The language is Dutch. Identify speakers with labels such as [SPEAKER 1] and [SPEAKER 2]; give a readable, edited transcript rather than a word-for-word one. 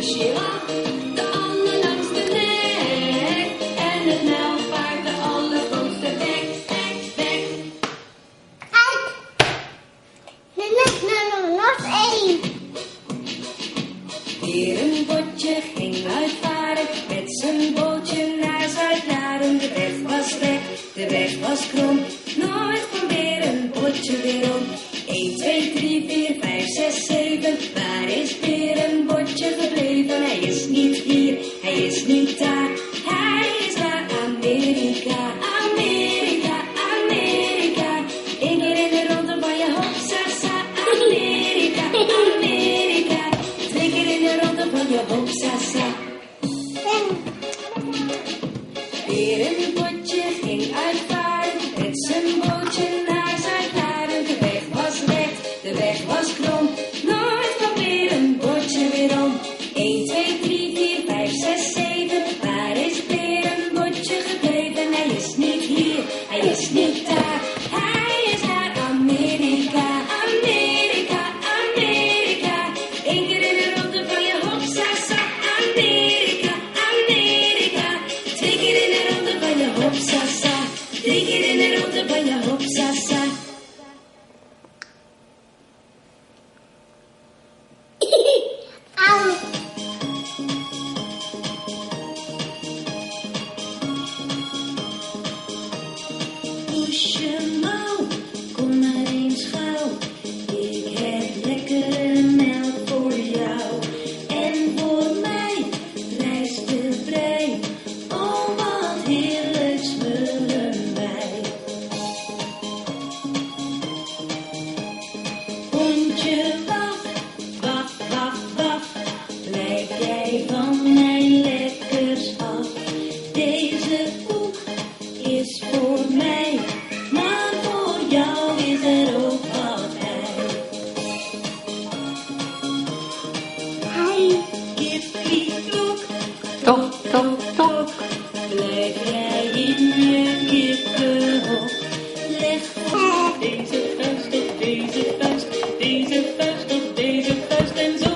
[SPEAKER 1] giraf, de allerlangste nek. En het nijlpaard, de allergrootste bek. Bek.
[SPEAKER 2] Nog één.
[SPEAKER 1] Weer een botje ging uitvaren met zijn bootje naar Zuid-Laren. De weg was recht, de weg was krom, nooit kwam weer een botje weer om. 1, 2, 3, 4, 5, 6, 7, waar is weer een botje gebleven? Hij is niet hier, hij is niet daar, hij is naar Amerika. Amerika, Amerika, één keer in de ronde van je hopsasa. Amerika, Amerika, twee keer in de ronde van je hopsasa. Weer een botje ging uitvaren met zijn bootje naar Zuid-Laren. De weg was recht, de weg was krom, nooit kwam weer een botje weer om. 1, 2, 3, 4, 5, 6, 7, waar is weer een botje gebleven? Hij is niet hier, hij is niet daar, hij is naar Amerika. Amerika, Amerika, één keer in de ronde van je hopsasa. Amerika, Amerika, twee keer in de ronde van je hopsasa. Drie keer in de ronde van je hopsasa.
[SPEAKER 2] Auw.
[SPEAKER 1] Poesje mouw, kom maar eens gauw. Ik heb lekkere melk voor jou. En voor mij rijst de brei. Oh, wat heerlijk smullen wij. Hondje, wacht, wacht, wacht, wacht. Blijf jij van mijn lekkers af. Deze koek is voor mij, maar voor jou is er ook wat bij.
[SPEAKER 2] Hij.
[SPEAKER 1] Kippie, klok,
[SPEAKER 3] Tok, tok, tok.
[SPEAKER 1] blijf jij in je kippenhok. Leg voor deze vuist op deze vuist, deze vuist op deze vuist en zo